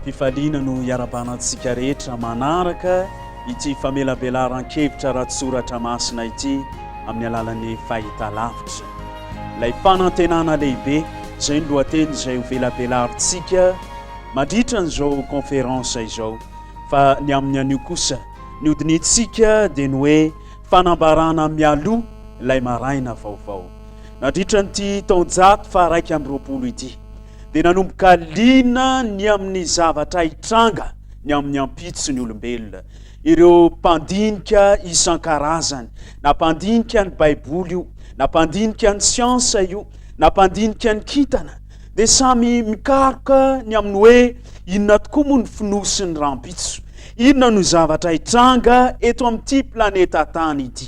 Fifaliana no iarabanantsika rehetra manaraka ity famelabelaran-kevitra ratsoratra masina ity amin'ny alalan'ny fahitalavitra. Ilay fanantenana lehibe izay ny lohateny izay ho velabelarintsika mandritra n'izao conférence izao. Fa ny amin'ny anio kosa ny hodinitsika dia ny hoe fanambarana mialoha ilay maraina vaovao. Nandritra nyity taonjato fa 120 ity dia nanomboka liana ny amin'ny zavatra hitranga ny amin'ny ampitsony olombelona. Ireo mpandinika isan-karazany, na mpandinika ny baiboly io, na mpandinika ny siansa io, na mpandinika ny kintana, dia samy mikaroka ny amin'ny hoe inona tokoa moa ny finosiny rahampitso, inona no zavatra hitranga eto amin'ity planeta tany ity.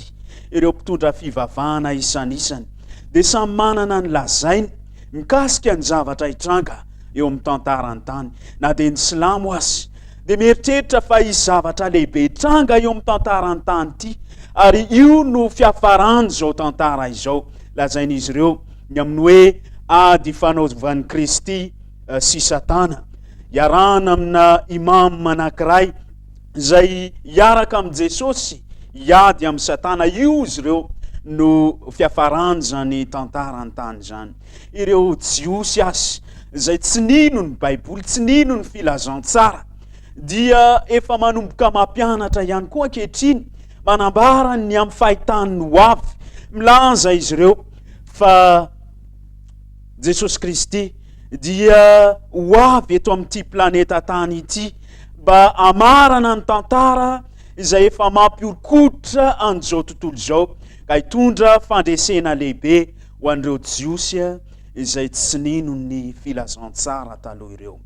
Ireo mpitondra fivavahana isan'isany dia samy manana ny lazainy mikasika ny zavatra hitranga eo amin'ny tantarany tany. Na dia ny silamo azy dia mieritreritra fa isy zavatra lehibe hitranga eo amin'ny tantarany tany ity, ary io no fiafarany izao tantara izao. Lazain'izy ireo ny amin'ny hoe ady fanaovan'i Kristy sy Satana, iarahana amina imam anankiray izay hiaraka amin'ny Jesosy hiady amin'ny Satana. Io izy ireo no fiafarany zany tantarany tany zany. Ireo jiosy azy izay tsy nino ny baiboly, tsy nino ny filazantsara, dia efa manomboka mampianatra ihany koa ankehitriny, manambara ny amin'ny fahitany ny hoavy. Milaza izy ireo fa Jesosy Kristy dia hoavy eto amin'ity planeta tany ity mba amarana ny tantara izay efa mampiorokoditra an'izao tontolo izao, ka hitondra fandresena lehibe ho an'ireo jiosy izay tsy nino ny filazantsara taloha ireo.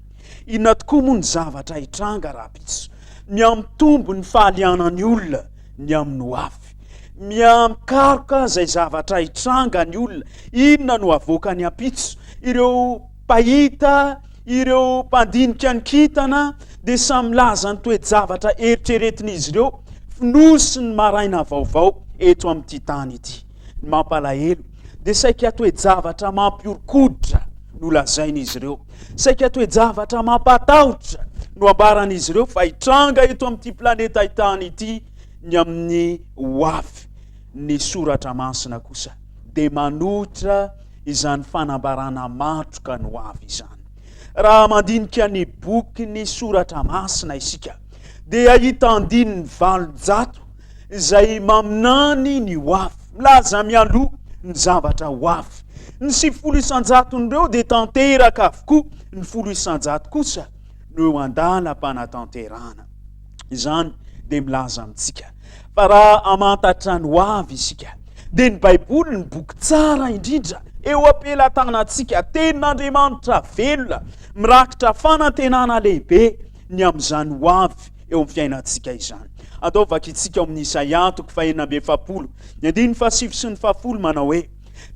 Inona tokoa moa ny zavatra hitranga rahampitso? Miamitombo ny fahalianan'ny olona ny amin'ny hoavy, miamikaroka izay zavatra hitranga ny olona. Inona no avoaka ny ampitso? Ireo pahita, ireo mpandinika ny kintana dia samy laza ny toe-javatra eritreretin'izy ireo finosy ny maraina vaovao eto amin'ity tany ity. Ny mampalahelo dia saika toe-javatra mampiorokoditra no lazain'izy ireo, saika toe-javatra mampatahotra no ambaran'izy ireo fa hitranga eto amin'ity planeta tany ity ny amin'ny hoavy. Ny soratra masina kosa dia manohitra izany fanambarana matroka ny hoavy izany. Raha mandinika ny boky ny soratra masina isika dia ahita andininy 800 izay maminany ny hoavy, milaza mialoha ny zavatra hoavy. Ny 900 dia tanteraka avokoa, ny 100 kosa no eo andalam-panatanterahana. Izany dia milaza amintsika fa raha amantatra ny hoavy isika dia ny baiboly ny boky tsara indrindra eo ampelantanantsika, tenin'Andriamanitra velona, mirakitra fanantenana lehibe ny amin'izany hoavy eo amin'ny fiainantsika izany. Ataovaka itsika amin'ny Isaia 47 ny 7 sy ny 7 manao hoe: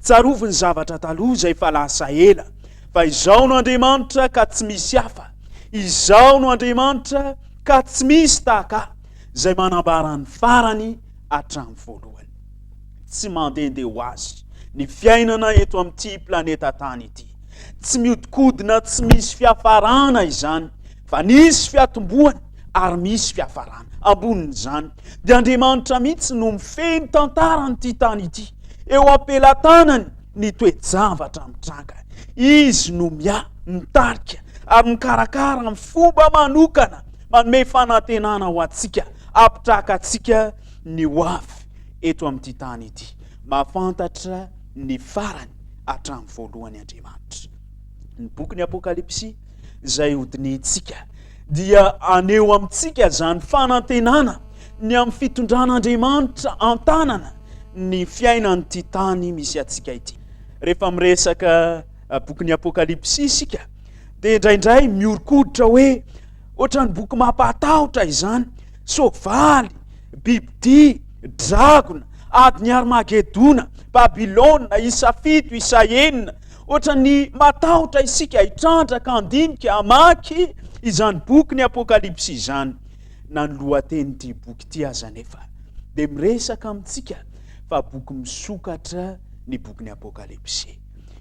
tsarovy ny zavatra taloha izay fa lasa ela, fa izao no Andriamanitra ka tsy misy hafa, izao no Andriamanitra ka tsy misy tahaka, izay manambara ny farany hatramin'ny voalohany. Tsy mandehandeha ho azy ny fiainana eto amin'ity planeta tany ity, tsy miodikodina, tsy misy fiafarana izany, fa nisy fiatomboany ary misy fiafarana. Ambonin'izany dia Andriamanitra mihitsy no mifehy ny tantarany'ity tany ity, eo ampelantanany ny toe-javatra mitranga. Izy no mitarika ary mikarakara amin'ny fomba manokana, manome fanantenana ho antsika, apitraka antsika ny hoavy eto amin'ity tany ity, mahafantatra ny farany hatramin'ny voalohany Andriamanitra. Ny boky Apokalipsy izay hodinitsika dia aneo amintsika zany fanantenana ny amin'ny fitondran'Andriamanitra an-tanana ny fiainan'ity tany misy atsika ity. Rehefa miresaka boky Apokalipsy isika dia indraindray miorokoditra hoe ohatran'ny boky mampatahotra izany, soavaly, bibidia, dragona, adiny Armagedona, Babilôna, isa 7, isa 9, ohatran'ny matahotra isika hitrandraka, andinika, amaky izany boky Apokalipsy izany. Na ny lohateny'ity boky ity aza nefa dia miresaka amintsika fa boky misokatra ny boky Apokalipsy.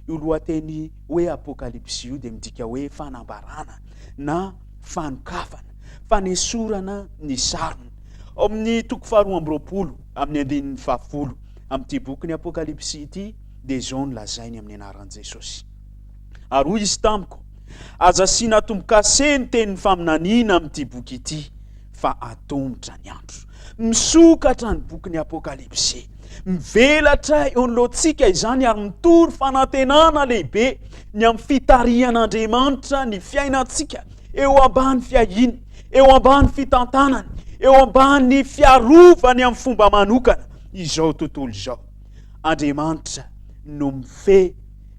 Io lohateny hoe Apokalipsy io dia midika hoe fanambarana na fanokafana, fanesorana ny sarony. Ao amin'ny toko faharoa amby roapolo amin'ny andinin'ny fahafolo amin'ity boky ny Apokalipsy ity dia zao no lazainy amin'ny anaran'i Jesosy. Ary hoy izy tamiko, aza asiana tombo-kase ny tenin'ny faminaniana amin'ity boky ity, fa atombotra ny andro. Misokatra ny boky ny Apokalipsy, mivelatra eo anoloantsika izany ary mitory fanantenana lehibe ny amin'ny fitarihan'Andriamanitra ny fiainantsika eo ambany fiahiny, eo ambany fitantanany, eo ambany fiarovany amin'ny fomba manokana izao tontolo izao. Andriamanitra no mifehy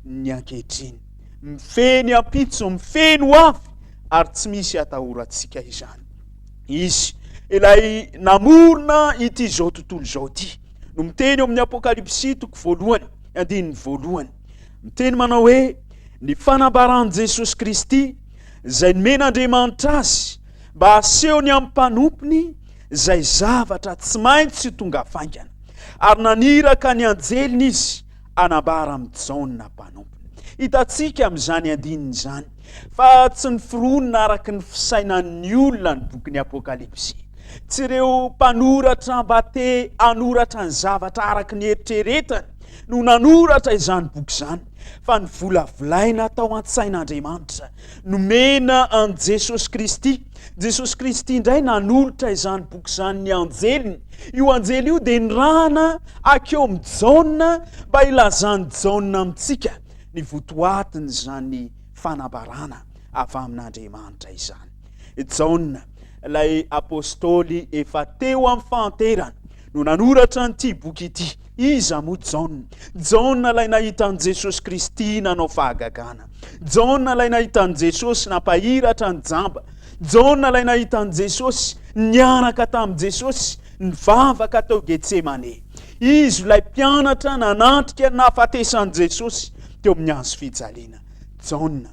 ny ankehitriny, mifehy ny ampitso, mifehy ny hoavy, ary tsy misy atahorantsika izany. Izy ilay namorona ity zao tontolo zao ity no miteny eo amin'ny Apokalipsy toko voalohany, andininy voalohany, miteny manao hoe ny fanambaran'i Jesosy Kristy izay nomen'Andriamanitra azy mba asehony amin'ny mpanompony izay zavatra tsy maintsy tonga faingana, ary naniraka ny anjeliny izy anambara amin'ny jaonina mpanompony. Hitantsika amin'izany andininy izany fa tsy ny fironina araka ny fisainan'ny olona ny boky ny Apokalipsy, tsy ireo mpanoratra mba te hanoratra ny zavatra araka ny eritreretany no nanoratra izany boky izany, fa ny volavolaina tao an-tsain'Andriamanitra nomena an Jesosy Kristy. Jesosy Kristy indray nanolotra izany boky izany ny anjeliny. Io anjely io dia nirahana akeo amin'ny jaonina mba ilazany jaonina amintsika ny votoatiny izany fanambarana avy amin'Andriamanitra izany. Jaonina, ilay apôstôly efa teo amin'ny fahanterana no nanoratra n'ity boky ity. Iza moa jaonina? Jaonina ilay nahitan'i Jesosy Kristy nanao fahagagana, jaonina ilay nahitan'i Jesosy nampahiratra ny jamba, jaonina ilay nahitan'i Jesosy niaraka tamin'i Jesosy nivavaka tao Getsemane. Izy ilay mpianatra nanatrika nahafatesan'i Jesosy teo amin'ny hazo fijaliana. Jaonina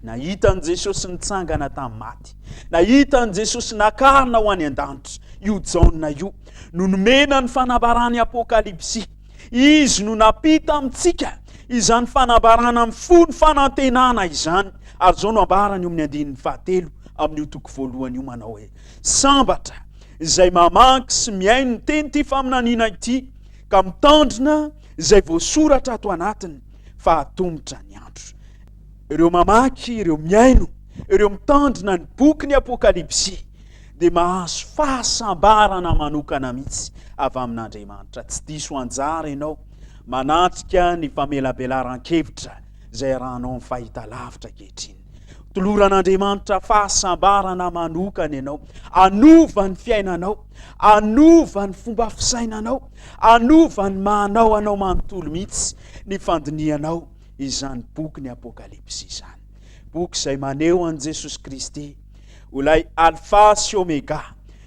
nahitan'i Jesosy nitsangana tamin'ny maty, nahitan'i Jesosy nakarina ho any an-danitra. Io jaonina io no nomena ny fanambarany Apokalipsy. Izy no napita amintsika izany fanambarana amin'ny fony fanantenana izany. Ary zao no ambarany eo amin'ny andininy fahatelo amin'io toko voalohany io manao hoe sambatra izay mamaky sy miaino ny teny ity faminaniana ity, ka mitandrina izay voasoratra ato anatiny, fa atombotra ny andro. Ireo mamaky, ireo miaino, ireo mitandrina ny boky ny Apokalipsy dia mahazo fahasambarana manokana mihitsy avy amin'Andriamanitra. Tsy diso anjara ianao manatrika ny famelabelaran-kevitra izay rahanao amin'ny fahitalavitra ankehitriny. Toloran'Andriamanitra fahasambarana manokana ianao, anova ny fiainanao, anova ny fomba fisainanao, anova ny manao anao manontolo mihitsy ny fandinianao izany boky ny Apokalipsy izany. Boky izay maneho an Jesosy Kristy ilay alfa sy omega,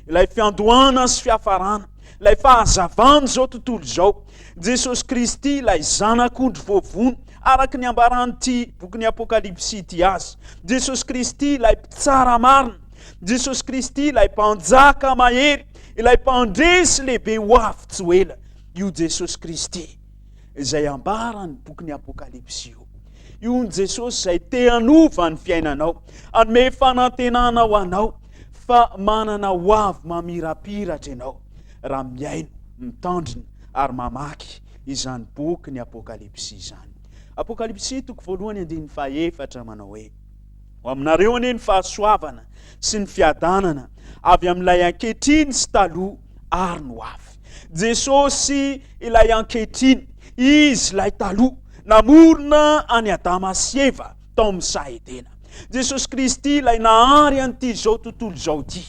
ilay fiandohana sy fiafarana, ilay fahazavana zao tontolo zao. Jesosy Kristy ilay zanak'ondry voavono araka ny ambaran'ity boky ny Apokalipsy ity azy. Jesosy Kristy ilay mpitsara marina, Jesosy Kristy ilay mpanjaka mahery, ilay mpandresy lehibe ho avy tsy ho ela. Io Jesosy Kristy izay ambarany boky ny Apokalipsy io. Io ny Jesosy izay te hanova ny fiainanao, hanome fanantenana ho anao, fa manana ho avy mamirapiratra ianao raha miaino, mitandrina ary mamaky izany boky ny Apokalipsy izany. Apokalipsy toko voalohany andininy fahaefatra manao hoe ho aminareo anie ny fahasoavana sy ny fiadanana avy amin'ilay ankehitriny sy taloha ary no avy. Jesosy ilay ankehitriny, izy ilay taloha namorona any Adama sy Eva tao amin'ny sahedena. Jesosy Kristy ilay nahary an'ity zao tontolo zao ity.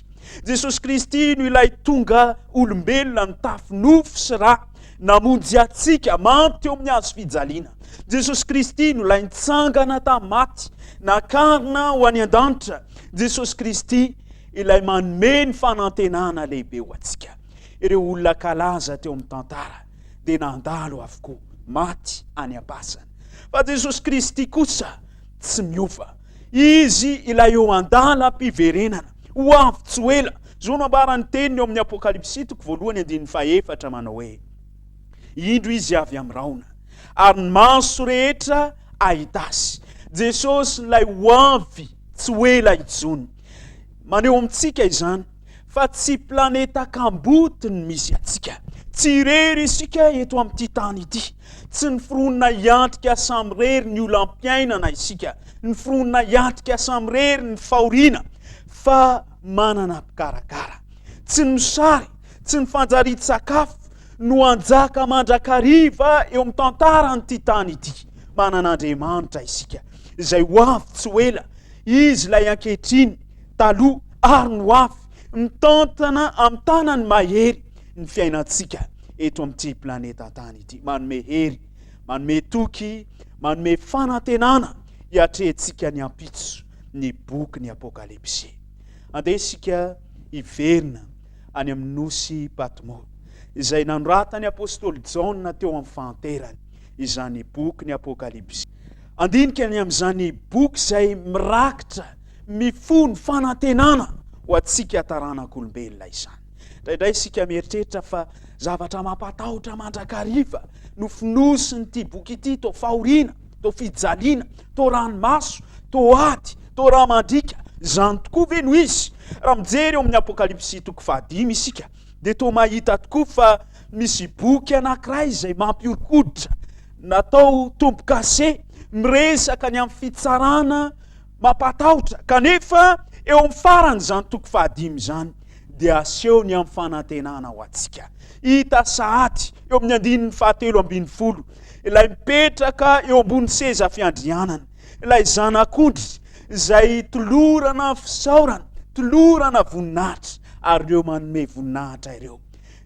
Jesosy Kristy no ilay tonga olombelona ny tafinofo sy ra namonjy atsika manto teo amin'ny hazo fijaliana. Jesosy Kristy no ilay nitsangana tamin'ny maty, nakarina ho any an-danitra. Jesosy Kristy ilay manome ny fanantenana lehibe ho atsika. Ireo olona kalaza teo amin'ny tantara dia nandalo avokoa, maty any am-pasana. Fa Jesosy Kristy kosa tsy miova. Izy ilay eo andala mpiverenana, ho avy tsy ho ela. Zao no ambarany teniny eo amin'ny Apokalipsy toko voalohany andininy fahaefatra manao hoe indro izy avy amin'ny raona ary ny maso rehetra ahita azy. Jesosy ilay ho avy tsy ho ela intsony. maneho amintsika izany fa tsy planeta kambotiny misy atsika, tsy rery isika eto amin'ity tany ity, tsy ny fironina hiantrika samy rery ny olam-piainana isika, ny fironina hiantrika samy rery ny fahoriana, fa manana mpikarakara, tsy ny misary, tsy ny fanjarian-tsakafo no anjaka mandrakariva eo amin'ny tantaranyity tany ity. Manan'Andriamanitra isika izay ho avy tsy ho ela, izy ilay ankehitriny taloha ary no avy mitantana amin'ny tanany mahery ny fiainantsika eto amin'ity planeta tany ity, manome hery, manome toky, manome fanantenana hiatrehantsika ny ampitso ny boky ny Apokalipsy. Andeha isika hiverina any amin'ny nosy Patmo izay nanoratany apôstôly Jaona teo amin'ny fanterany izany boky ny Apokalipsy. Andinika ny amin'izany boky izay mirakitra mifono fanantenana ho antsika taranak'olombelona izany. Indraindray isika mieritreritra fa zavatra mampatahotra mandrakariva no finosiny ity boky ity, to fahoriana, to fijaliana, to ranomaso, to ady, to raha mandrika. Zany tokoa ve no izy? Raha mijery eo amin'ny Apokalipsy toko 5 isika dia to mahita tokoa fa misy boky anankiray izay mampiorikoditra, natao tompo-kase, miresaka ny amin'ny fitsarana mampatahotra, kanefa eo amin'ny farany zany toko 5 zany dia aseho ny amin'ny fanantenana ho antsika. Hita sahady eo amin'ny 17:70 ilay mipetraka eo ambony seza fiandrianana, ilay zanak'ondry izay tolorana fisaorana, tolorana voninahitra, ary ireo manome voninahitra ireo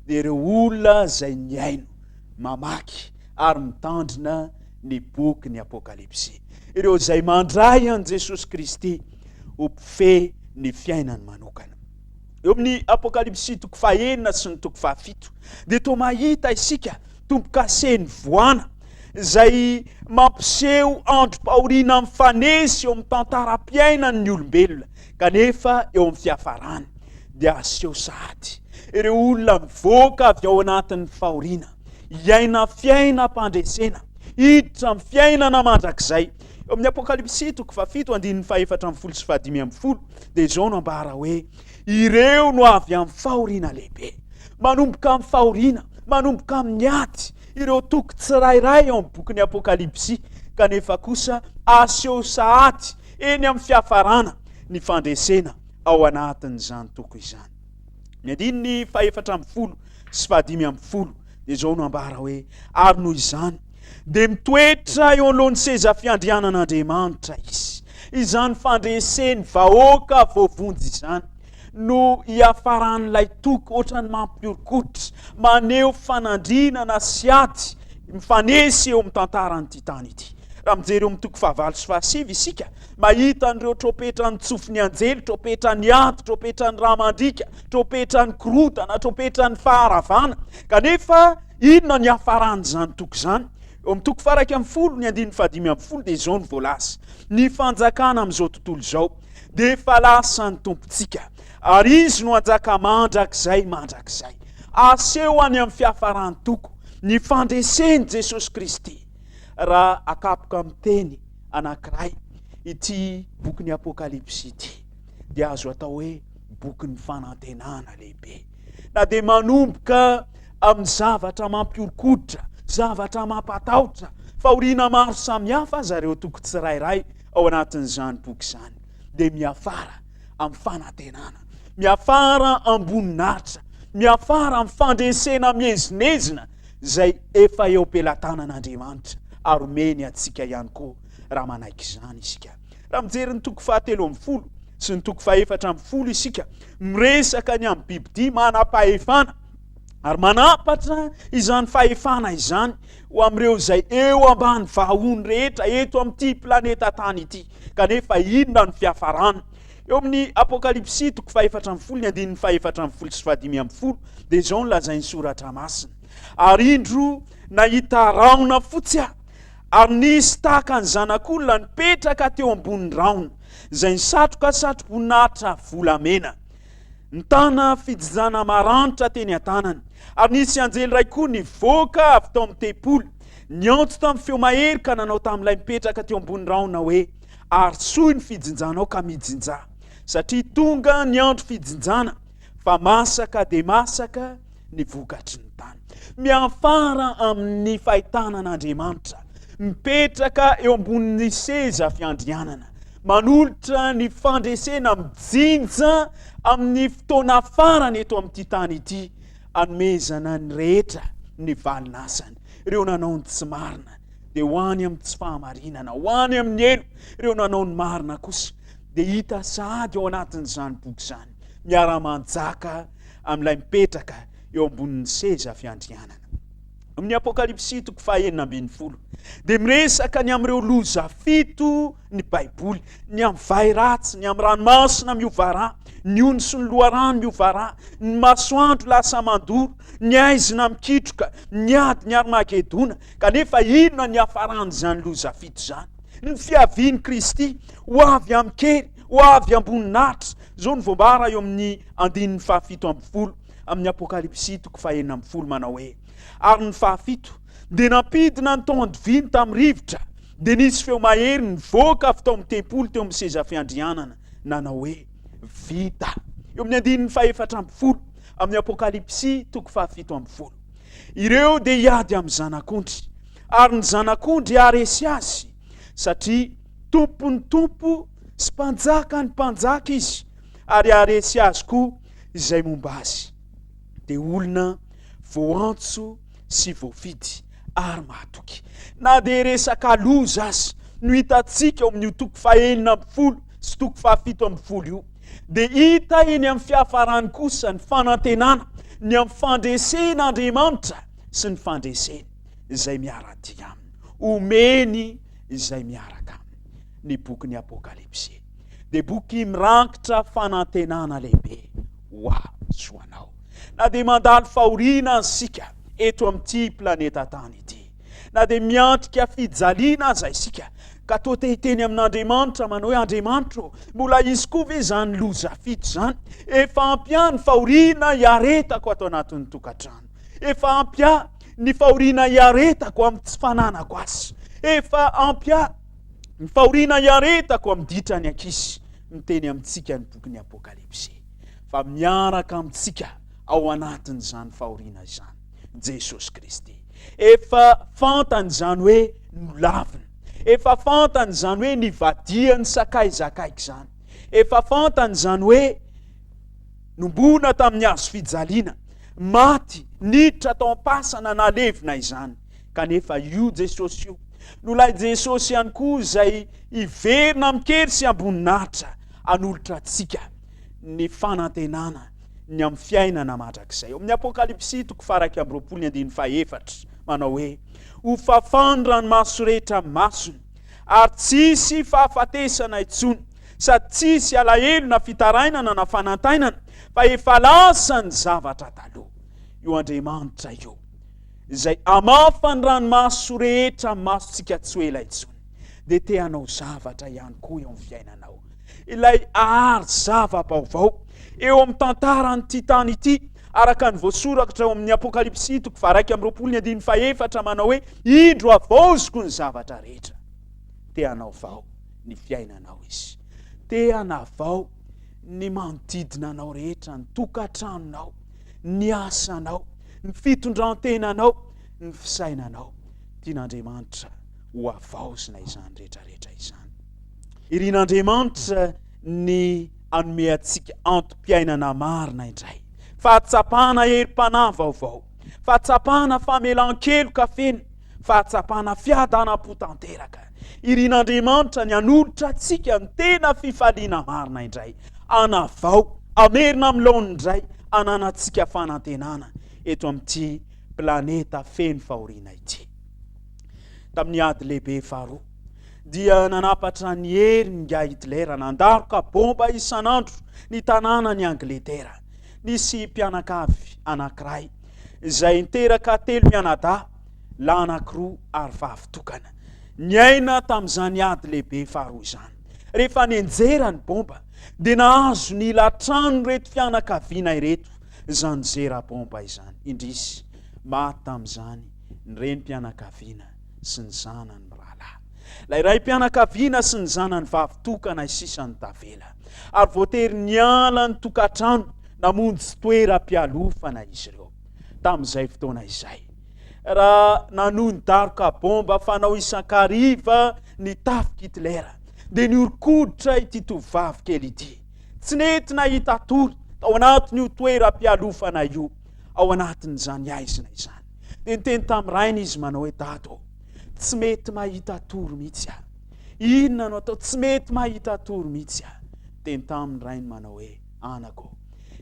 dia ireo olona izay niaino mamaky ary mitandrina ny boky ny Apokalipsy, ireo izay mandray an Jesosy Kristy ho mpifehy ny fiainany manokana. Eo amin'ny Apokalipsy toko 9 sy ny toko 7 dia to mahita isika tompo-kaseny voana izay mampiseho androm-pahoriana mifanesy eo amin'ny tantaram-piainan'ny olombelona, kanefa eo amin'ny fiafarany dia aseho sahady ireo olona mivoaka avy ao anatin'ny fahoriana, hiaina fiainam-pandresena, hiditra amin'ny fiainana mandrakizay. Eo amin'ny Apokalipsy toko 7:410 dia izao no ambara hoe ireo no avy amin'ny fahoriana lehibe, manomboka amin'ny fahoriana, manomboka amin'ny ady, ireo toky tsirairay ao amin'ny bokin'ny Apokalipsy, kanefa kosa aseho sahady eny amin'ny fiafarana ny fandresena ao anatin'izany toko izany. Ny 410 sy 510 dia izao no ambara hoe ary noho izany dia mitoetra eo anoloan'ny seza fiandrianan'Andriamanitra izy, izany fandreseny vahoaka voavonjy izany no hiafaran'ilay toky ohatrany mampiorikoditra, maneho fanandrinana sy ady mifanesy eo amin'ny tantaran'ity tany ity. Raha mijery eo amin'ny toko 9 sy 10 isika mahita an'ireo tropetrany tsofiny anjely, tropetrany ady, tropetrany ramandrika, tropetrany korotana, tropetrany faharavana, kanefa inona ny hafaran'izany toko izany? Eo amin'ny toko 11 ny 15 dia izao ny voalaza: ny fanjakana amin'izao tontolo izao dia efa lasan'ny tompontsika, ary izy no anjaka mandrakizay mandrakizay. Aseho any amin'ny fiafarany toko ny fandreseny Jesosy Kristy. Raha akapoka amin'ny teny anankiray ity bokin'ny Apokalipsy ity dia azo atao hoe bokin'ny fanantenana lehibe, na dia manomboka amin'ny zavatra mampiorikoditra, zavatra mampatahotra, fahoriana maro samihafa zareo toko tsirairay ao anatin'izany boky izany, dia miafara amin'ny fanantenana, miafara amboninahitra, miafara amin'ny fandresena mihezinezina izay efa eo am-pelatanan'Andriamanitra, ary omeny atsika ihany koa raha manaiky izany isika. Raha mijery ny toko 13 sy ny toko 14 isika miresaka ny amin'ny bibidia manam-pahefana, ary manapatra izany fahefana izany ho amin'ireo izay eo ambany vahony rehetra eto amin'ity planeta tany ity, kanefa inona ny fiafarana? Eo amin'ny Apokalipsy toko 14 ny 410 sy 510 dia izao no lazainy soratra masina: ary indro nahita raona fotsy aho, ary nisy tahaka ny zanak'olona nipetraka teo ambony raona, izay nisatroka satro-boninahitra volamena, nitana fijijana maranitra teny an-tanany, ary nisy anjely ray koa nivoaka avy tao amin'ny tempoly, niantso tamin'ny feo mahery ka nanao tamin'ilay mipetraka teo ambony raona hoe: ary soy ny fijinjanao ka mijinja, satria tonga ny andro fijinjana fa masaka dia masaka ny vokatry ny tany. Miafara amin'ny fahitana an'Andriamanitra, mipetraka eo ambonin'ny seza fiandrianana, manolotra ny fandresena mijinja amin'ny fotoana farany eto amin'ity tany ity, anomezana ny rehetra ny valinasany. Ireo nanao ny tsy marina dia ho any amin'ny tsy fahamarinana, ho any amin'ny elo. Ireo nanao ny marina kosa dia hita sady ao anatin'izany boky izany, miara-manjaka amin'ilay mipetraka eo ambonin'ny seza fiandrianana. Amin'ny Apokalipsy 9:20 dia miresaka ny amin'ireo loza 7 ny Baiboly, ny amin'ny vairatsy, ny amin'ny ranomasina miovara, ny ony sy ny loharano miovara, ny masoandro lasa mandoro, ny aizina mikitroka, ny ady ny Armagedona. Kanefa inona ny hafaran'izany loza 7 izany? Ny fiavian'i Kristy ho avy amin'ny kely, ho avy amboninahitra. Zao ny voambara eo amin'ny 7:10 amin'ny Apokalipsy 9:20 manao hoe: ary ny 7 dia nampidina ny tao andiviny tamin'ny rivotra, dia nisy feo mahery nivoaka avy tao amin'ny tempolo teo amin'ny seza fiandrianana, nanao hoe: vita. Eo amin'ny 14 amin'ny Apokalipsy 7:20. Ireo dia hiady amin'ny zanak'ondry, ary ny zanak'ondry haresy azy, satria tompony tompo sy mpanjaka ny mpanjaka izy, ary haresy azy koa izay momba azy. Dia olona voantso sy voafidy ary mahatoky. Na dia resaka loza azy no hitantsika eo amin'ny 9:40 sy 9:70 io, dia hita eny amin'ny fiafarany kosa ny fanantenana, ny amin'ny fandresen'Andriamanitra sy ny fandreseny izay miarady aminy, omeny izay miaraka aminy. Ny boky ny Apokalipsy dia boky mirakitra fanantenana lehibe ho azy ho anao. Na dia mandalo fahoriana isika eto amin'ity planeta tany ity, na dia miantrika fijaliana aza isika, ka toa te hiteny amin'Andriamanitra manao hoe: Andriamanitra, mbola izy koa ve izany loza 7 izany? Efa ampia ny fahoriana hiaretako ato anatin'ny tokantrano, efa ampia ny fahoriana hiaretako amin'ny tsy fananako azy, efa ampia ny fahoriana hiaretako amin'ny ditra ny ankizy. Miteny amintsika ny boky ny Apokalipsy fa miaraka amintsika ao anatin'izany fahoriana izany Jesosy Kristy. Efa fantany izany hoe nolavina, efa fantany izany hoe nivadiany sakay zakaiky izany, efa fantany izany hoe nombona tamin'ny hazo fijaliana, maty niditra tao am-pasana nalevina izany. Kanefa io Jesosy io no lay Jesosy ihany koa izay iverina mikery sy amboninahitra anolotra antsika ny fanantenana ny amin'ny fiainana mandrakizay. Amin'ny Apokalipsy 9:24 manao hoe: ho fafany ranomaso rehetra masony, ary tsisy fahafatesana intsony, sady tsisy alahelo na fitarainana na fanantainana, fa efa lasa ny zavatra taloha. Io Andriamanitra io izay amafa ny ranomaso rehetra masontsika tsy ho ela intsony, dia te hanao zavatra ihany koa eo amin'ny fiainanao. Ilay ahary zava-baovao eo amin'ny tantarany'ity tany ity, araka ny voasoratra eo amin'ny Apokalipsy 1:24 manao hoe: indro havaoziko ny zavatra rehetra. Te hanao vao ny fiainanao izy, te hanavao ny manodidina anao rehetra, ny tokantranonao, ny asanao, ny fitondrantenanao, ny fisainanao. Tian'Andriamanitra ho havaozina izany rehetrarehetra izany. Irian'Andriamanitra ny anome antsika antom-piainana marina indray, fahatsapana herim-panahy vaovao, fahatsapana famelan-keloka feno, fahatsapana fiadanam-po-tanteraka. Irian'Andriamanitra ny anolotra antsika ny tena fifaliana marina indray, anavao, amerina amin'ny laony indray, ananantsika fanantenana eto amin'ity planeta feno fahoriana ity. Tamin'ny ady lehibe faharoa dia nanapatra ny hery nga Hitler, nandaroka bomba isan'andro ny tanàna ny Angletera. Nisy mpianakavy anankiray izay niteraka 3 mianadahy, lahy anankiroa ary vavy tokana, niaina tamin'izany ady lehibe faharoa izany. Rehefa nenjera ny bomba dia nahazo ny latrano reto fianakaviana ireto izany zera bomba izany. Indrisy maty tamin'izany ny renim-pianakaviana sy ny zanany mirahalahy. Lay ray mpianakaviana sy ny zanany vavitokana isisany tavela. Ary voatery niala ny tokantrano namonjy toeram-pialofana izy ireo. Tamin'izay fotoana izay, raha nanony daroka bomba fanao isan-kariva ny tafika Hitlera, dia niorkoditra ity tovavy kely ity. Tsy nety nahita tory ao anatin'io toeram-pialofana io, ao anatin'izany aizina izany. Dia niteny tamin'ny rainy izy manao hoe dado, tsy mety mahita tory mihitsy aho. Inona no atao? Tsy mety mahita tory mihitsy aho. Teny tamin'ny rainy manao hoe anako,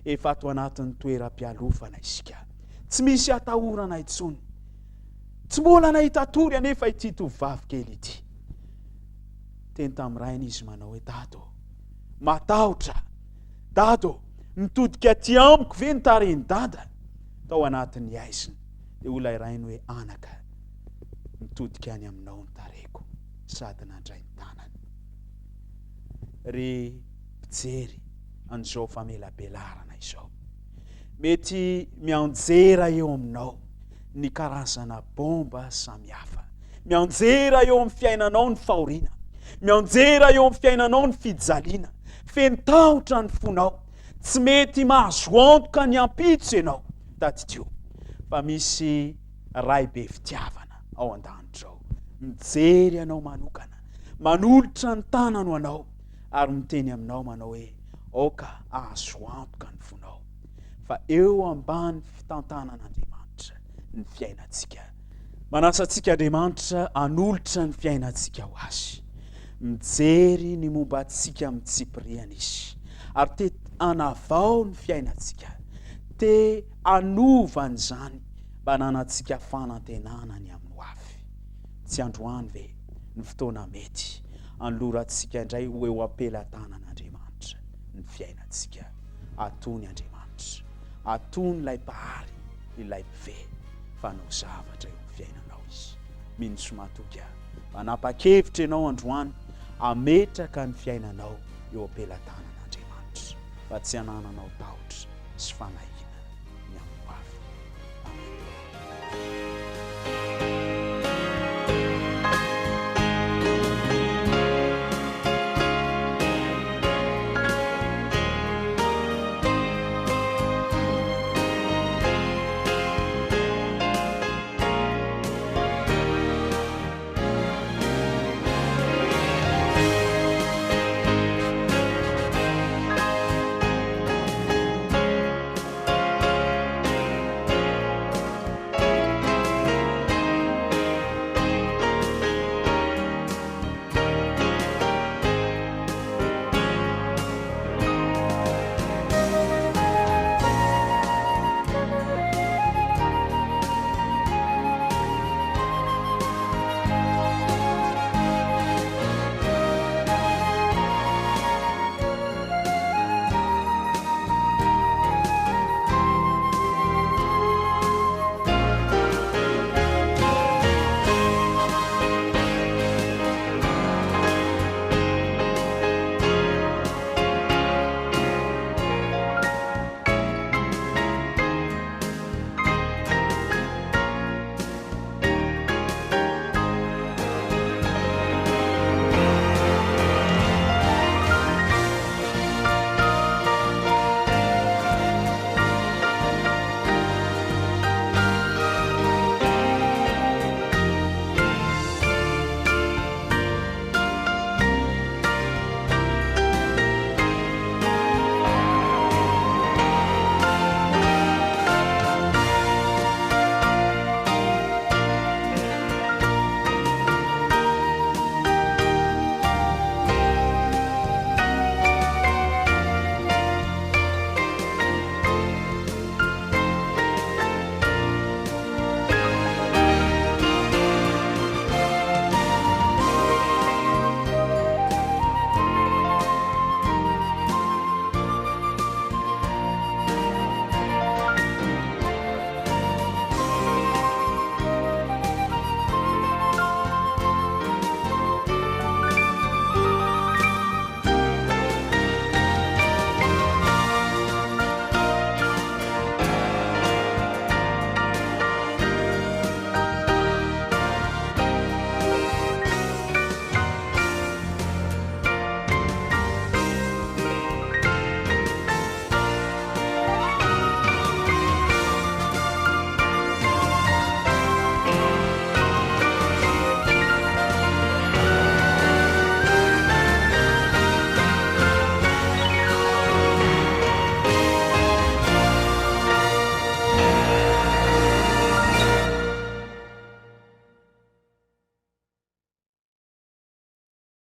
efa ato anatin'ny toeram-pialofana isika. Tsy misy atahorana intsony. Tsy mbola nahita tory anefa ity tovavy kely ity. Teny tamin'ny rainy izy manao hoe dado, matahotra. Dado, mitodika aty amiko ve nitareny dada? Tao anatin'ny aiziny. Dia olay rainy hoe anaka, mitodika any aminao nitareko sady nandray ny tanany. Ry mpijery an'izao famelabelarana izao, mety mianjera eo aminao ny karazana bomba samihafa. Mianjera eo amin'ny fiainanao ny fahoriana. Mianjera eo amin'ny fiainanao ny fijaliana. Fentahotra ny fonao. Tsy mety mahazo antoka ny ampitso ianao tatitio. Fa misy ray be fitiavana ao an-danitra ao. Mijery anao manokana. Manolotra ny tanany ho anao. Ary miteny aminao manao hoe oka ahazo antoka ny fonao. Fa eo ambany fitantanan'Andriamanitra ny fiainantsika. Manasantsika Andriamanitra hanolotra ny fiainantsika ho azy. Mijery ny momba antsika mitsipiriana izy. Ary te hanavao ny fiainantsika. Te hanova an'izany mba hananantsika fanantenana ny amin'ny hoavy. Tsy androany ve ny fotoana mety hanolorantsika indray ho eo am-pelatanan'Andriamanitra ny fiainantsika. Atony Andriamanitra, atony ilay mpahary, ilay mpive, fanao zavatra eo amin'ny fiainanao izy. Mino somatoka, manapa-kevitra ianao androany, ametraka ny fiainanao eo am-pelatanan'Andriamanitra, fa tsy hanananao tahotra sy fanahy.